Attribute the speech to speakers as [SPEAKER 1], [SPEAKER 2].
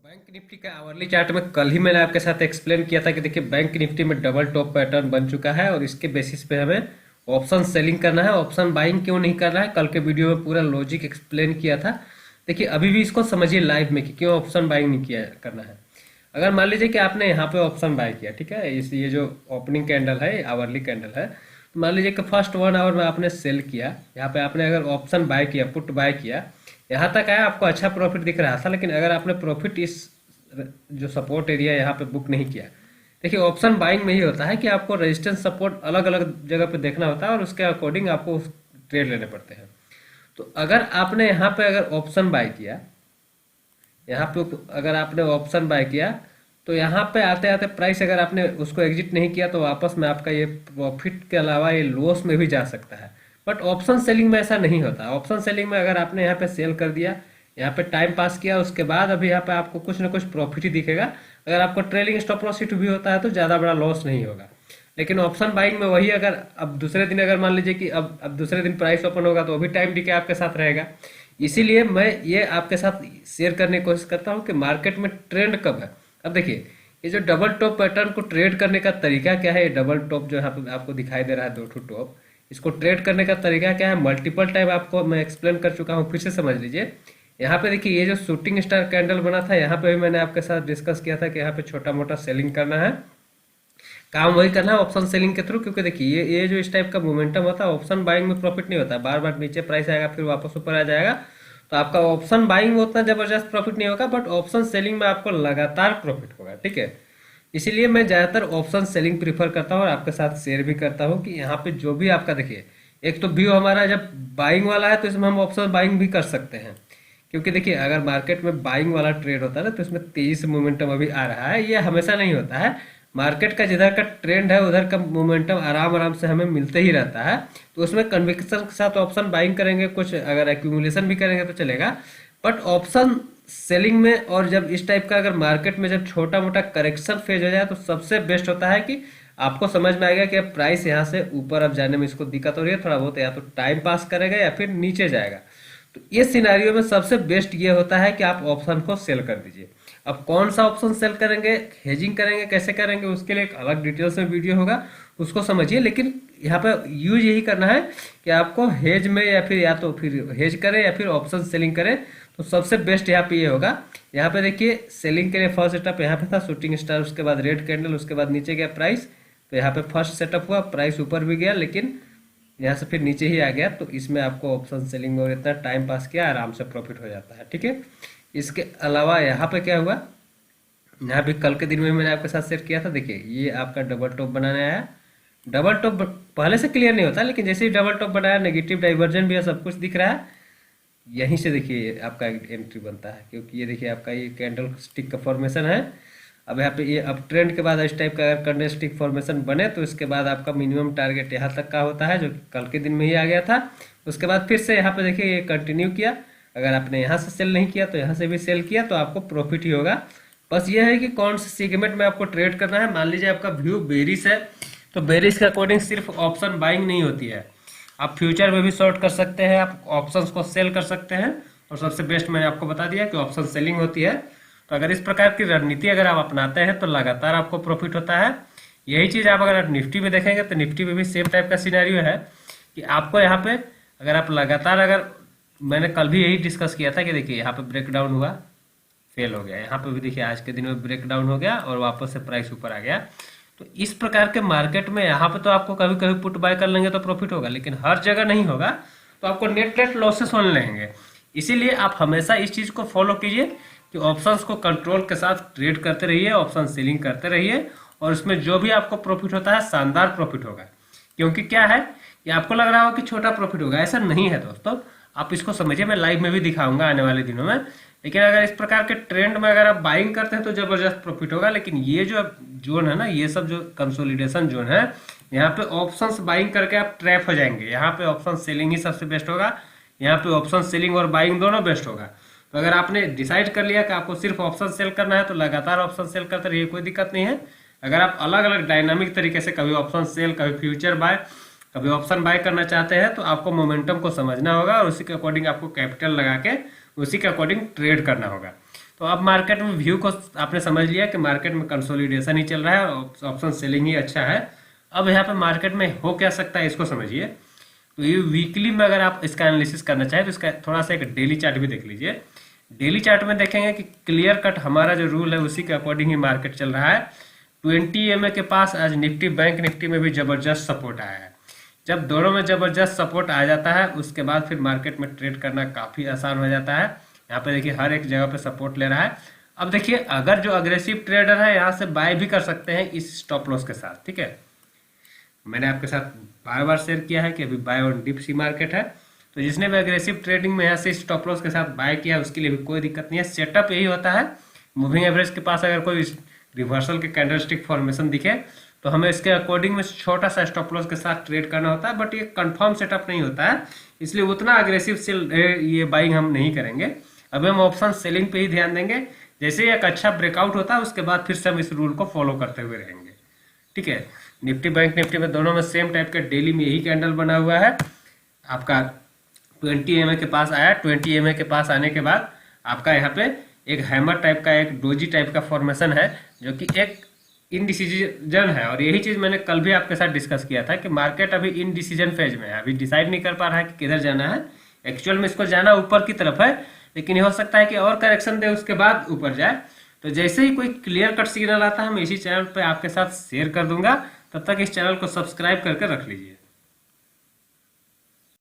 [SPEAKER 1] Bank Nifty का hourly chart में कल ही मैंने आपके साथ एक्सप्लेन किया था कि देखिए बैंक निफ्टी में डबल टॉप पैटर्न बन चुका है और इसके बेसिस पे हमें ऑप्शन सेलिंग करना है। ऑप्शन बाइंग क्यों नहीं करना है, कल के वीडियो में पूरा लॉजिक एक्सप्लेन किया था। देखिए अभी भी इसको समझिए लाइव में कि क्यों ऑप्शन बाइंग नहीं किया करना है। अगर मान लीजिए कि आपने यहाँ पे ऑप्शन बाय किया, ठीक है, इस ये जो ओपनिंग कैंडल है, आवरली कैंडल है, तो मान लीजिए कि फर्स्ट 1 आवर में आपने सेल किया, यहाँ पे आपने अगर ऑप्शन बाय किया, पुट बाय किया, यहाँ तक आया, आपको अच्छा प्रॉफिट दिख रहा था। लेकिन अगर आपने प्रॉफिट इस जो सपोर्ट एरिया यहाँ पे बुक नहीं किया, देखिए ऑप्शन बाइंग में ही होता है कि आपको रेजिस्टेंस सपोर्ट अलग अलग जगह पे देखना होता है और उसके अकॉर्डिंग आपको ट्रेड लेने पड़ते हैं। तो अगर आपने यहाँ पे अगर ऑप्शन बाय किया, यहाँ पे अगर आपने ऑप्शन बाय किया, तो यहाँ पे आते आते प्राइस अगर आपने उसको एग्जिट नहीं किया तो वापस में आपका ये प्रॉफिट के अलावा ये लॉस में भी जा सकता है। बट ऑप्शन सेलिंग में ऐसा नहीं होता। ऑप्शन सेलिंग में अगर आपने यहाँ पे सेल कर दिया, यहाँ पे टाइम पास किया, उसके बाद अभी यहाँ पे आपको कुछ ना कुछ प्रॉफिट ही दिखेगा। अगर आपको ट्रेलिंग स्टॉप लॉस हिट भी होता है तो ज़्यादा बड़ा लॉस नहीं होगा। लेकिन ऑप्शन बाइंग में वही, अगर अब दूसरे दिन अगर मान लीजिए कि अब दूसरे दिन प्राइस ओपन होगा तो अभी टाइम डीके आपके साथ रहेगा। इसीलिए मैं ये आपके साथ शेयर करने की कोशिश करता हूँ कि मार्केट में ट्रेंड कब है। अब देखिए ये जो डबल टॉप पैटर्न को ट्रेड करने का तरीका क्या है, ये डबल टॉप जो यहाँ पे आपको दिखाई दे रहा है, 2 टॉप, इसको ट्रेड करने का तरीका क्या है, मल्टीपल टाइम आपको मैं एक्सप्लेन कर चुका हूँ, फिर से समझ लीजिए। यहाँ पे देखिए ये जो शूटिंग स्टार कैंडल बना था, यहाँ पे भी मैंने आपके साथ डिस्कस किया था कि यहाँ पे छोटा मोटा सेलिंग करना है, काम वही करना है ऑप्शन सेलिंग के थ्रू। क्योंकि देखिए ये जो इस टाइप का मोमेंटम होता है, ऑप्शन बाइंग में प्रॉफिट नहीं होता, बार बार नीचे प्राइस आएगा फिर वापस ऊपर आ जाएगा, तो आपका ऑप्शन बाइंग में उतना जबरदस्त प्रॉफिट नहीं होगा। बट ऑप्शन सेलिंग में आपको लगातार प्रॉफिट होगा, ठीक है। इसीलिए मैं ज़्यादातर ऑप्शन सेलिंग प्रीफर करता हूँ और आपके साथ शेयर भी करता हूँ कि यहाँ पे जो भी आपका देखिए, एक तो व्यू हमारा जब बाइंग वाला है तो इसमें हम ऑप्शन बाइंग भी कर सकते हैं। क्योंकि देखिए अगर मार्केट में बाइंग वाला ट्रेड होता है ना तो इसमें तेजी से मोमेंटम अभी आ रहा है, ये हमेशा नहीं होता है। मार्केट का जिधर का ट्रेंड है उधर का मोमेंटम आराम आराम से हमें मिलते ही रहता है। तो उसमें कन्विक्शन के साथ ऑप्शन बाइंग करेंगे, कुछ अगर एक्यूमुलेशन भी करेंगे तो चलेगा। बट ऑप्शन सेलिंग में और जब इस टाइप का अगर मार्केट में जब छोटा मोटा करेक्शन फेज हो जाए तो सबसे बेस्ट होता है कि आपको समझ में आएगा कि अब प्राइस यहाँ से ऊपर अब जाने में इसको दिक्कत हो रही है थोड़ा बहुत, या तो टाइम पास करेगा या फिर नीचे जाएगा। तो ये सिनारियो में सबसे बेस्ट ये होता है कि आप ऑप्शन को सेल कर दीजिए। अब कौन सा ऑप्शन सेल करेंगे, हेजिंग करेंगे, कैसे करेंगे, उसके लिए एक अलग डिटेल्स में वीडियो होगा, उसको समझिए। लेकिन यहाँ पे यूज यही करना है कि आपको हेज में या फिर हेज करें या फिर ऑप्शन सेलिंग करें, तो सबसे बेस्ट यहाँ पे ये होगा। यहाँ पे देखिए सेलिंग के लिए फर्स्ट सेटअप यहाँ पे था शूटिंग स्टार, उसके बाद रेड कैंडल, उसके बाद नीचे गया प्राइस, तो यहाँ पे फर्स्ट सेटअप हुआ, प्राइस ऊपर भी गया लेकिन यहाँ से फिर नीचे ही आ गया। तो इसमें आपको ऑप्शन सेलिंग में इतना टाइम पास किया, आराम से प्रॉफिट हो जाता है, ठीक है। इसके अलावा यहाँ पे क्या हुआ, यहाँ भी कल के दिन में मैंने आपके साथ शेयर किया था। देखिए ये आपका डबल टॉप बनाने आया, डबल टॉप पहले से क्लियर नहीं होता, लेकिन जैसे ही डबल टॉप बनाया नेगेटिव डाइवर्जन भी है, सब कुछ दिख रहा है। यहीं से देखिए आपका एंट्री बनता है, क्योंकि ये देखिए आपका ये कैंडल स्टिक का फॉर्मेशन है। अब यहाँ पे ये अब ट्रेंड के बाद इस टाइप का अगर कैंडल स्टिक फॉर्मेशन बने तो इसके बाद आपका मिनिमम टारगेट यहाँ तक का होता है, जो कल के दिन में ही आ गया था। उसके बाद फिर से यहाँ पे देखिए ये कंटिन्यू किया, अगर आपने यहाँ से सेल नहीं किया तो यहाँ से भी सेल किया तो आपको प्रॉफिट ही होगा। बस ये है कि कौन से सेगमेंट में आपको ट्रेड करना है। मान लीजिए आपका व्यू बेरिश है तो बेरिश के अकॉर्डिंग सिर्फ ऑप्शन बाइंग नहीं होती है, आप फ्यूचर में भी शॉर्ट कर सकते हैं, आप ऑप्शंस को सेल कर सकते हैं। और सबसे बेस्ट मैंने आपको बता दिया कि ऑप्शन सेलिंग होती है। तो अगर इस प्रकार की रणनीति अगर आप अपनाते हैं तो लगातार आपको प्रॉफिट होता है। यही चीज़ आप अगर निफ्टी में देखेंगे तो निफ्टी में भी सेम टाइप का सिनेरियो है कि आपको यहाँ पे अगर आप लगातार, अगर मैंने कल भी यही डिस्कस किया था कि देखिए यहाँ पे ब्रेक डाउन हुआ, फेल हो गया, यहाँ पे भी देखिए आज के दिन में ब्रेक डाउन हो गया और वापस से प्राइस ऊपर आ गया। तो इस प्रकार के मार्केट में यहाँ पे तो आपको कभी कभी पुट बाय कर लेंगे तो प्रॉफिट होगा, लेकिन हर जगह नहीं होगा, तो आपको नेट लॉसेस होने लगेंगे। इसीलिए आप हमेशा इस चीज़ को फॉलो कीजिए कि ऑप्शंस को कंट्रोल के साथ ट्रेड करते रहिए, ऑप्शन सेलिंग करते रहिए, और इसमें जो भी आपको प्रॉफिट होता है शानदार प्रॉफिट होगा। क्योंकि क्या है कि आपको लग रहा हो कि छोटा प्रॉफिट होगा, ऐसा नहीं है दोस्तों। आप इसको समझिए, मैं लाइव में भी दिखाऊंगा आने वाले दिनों में। लेकिन अगर इस प्रकार के ट्रेंड में अगर आप बाइंग करते हैं तो जबरदस्त प्रॉफिट होगा। लेकिन ये जो जोन है ना, ये सब जो कंसोलिडेशन जोन है, यहाँ पे ऑप्शंस बाइंग करके आप ट्रैप हो जाएंगे। यहाँ पे ऑप्शन सेलिंग ही सबसे बेस्ट होगा, यहाँ पे ऑप्शन सेलिंग और बाइंग दोनों बेस्ट होगा। तो अगर आपने डिसाइड कर लिया कि आपको सिर्फ ऑप्शन सेल करना है तो लगातार ऑप्शन सेल करते रहिए, कोई दिक्कत नहीं है। अगर आप अलग अलग डायनामिक तरीके से कभी ऑप्शन सेल, कभी फ्यूचर बाय, कभी ऑप्शन बाय करना चाहते हैं तो आपको मोमेंटम को समझना होगा और उसी के अकॉर्डिंग आपको कैपिटल लगा के उसी के अकॉर्डिंग ट्रेड करना होगा। तो अब मार्केट में व्यू को आपने समझ लिया कि मार्केट में कंसोलिडेशन ही चल रहा है और ऑप्शन सेलिंग ही अच्छा है। अब यहाँ पे मार्केट में हो क्या सकता है इसको समझिए। तो ये वीकली में अगर आप इसका एनालिसिस करना चाहें तो इसका थोड़ा सा एक डेली चार्ट भी देख लीजिए। डेली चार्ट में देखेंगे कि क्लियर कट हमारा जो रूल है उसी के अकॉर्डिंग ही मार्केट चल रहा है। 20 EMA के पास आज निफ्टी बैंक निफ्टी में भी जबरदस्त सपोर्ट आया है। जब दोनों में जबरदस्त सपोर्ट आ जाता है उसके बाद फिर मार्केट में ट्रेड करना काफी आसान हो जाता है। यहाँ पे देखिए हर एक जगह पे सपोर्ट ले रहा है। अब देखिए अगर जो अग्रेसिव ट्रेडर है यहाँ से बाय भी कर सकते हैं इस स्टॉप लॉस के साथ, ठीक है। मैंने आपके साथ बार बार शेयर किया है कि अभी buy on dip see market है, तो जिसने भी अग्रेसिव ट्रेडिंग में यहाँ से स्टॉप लॉस के साथ बाय किया उसके लिए भी कोई दिक्कत नहीं है। सेटअप यही होता है, मूविंग एवरेज के पास अगर कोई रिवर्सल के कैंडलस्टिक फॉर्मेशन दिखे तो हमें इसके अकॉर्डिंग में छोटा सा स्टॉप लॉस के साथ ट्रेड करना होता है, बट ये कंफर्म सेटअप नहीं होता है, इसलिए उतना अग्रेसिव सेल ये बाइंग हम नहीं करेंगे। अभी हम ऑप्शन सेलिंग पे ही ध्यान देंगे। जैसे ही एक अच्छा ब्रेकआउट होता है उसके बाद फिर से हम इस रूल को फॉलो करते हुए रहेंगे, ठीक है। निफ्टी बैंक निफ्टी में दोनों में सेम टाइप का डेली में यही कैंडल बना हुआ है। आपका 20 EMA के पास आया, 20 EMA के पास आने के बाद आपका यहाँ पे एक हैमर टाइप का एक डोजी टाइप का फॉर्मेशन है जो कि एक इनडिसीजन है। और यही चीज मैंने कल भी आपके साथ डिस्कस किया था कि मार्केट अभी इनडिसीजन फेज में है, अभी डिसाइड नहीं कर पा रहा है कि किधर जाना है। एक्चुअल में इसको जाना ऊपर की तरफ है, लेकिन ये हो सकता है कि और करेक्शन दे उसके बाद ऊपर जाए। तो जैसे ही कोई क्लियर कट सिग्नल आता है मैं इसी चैनल पे आपके साथ शेयर कर दूंगा। तब तक इस चैनल को सब्सक्राइब करके रख लीजिए।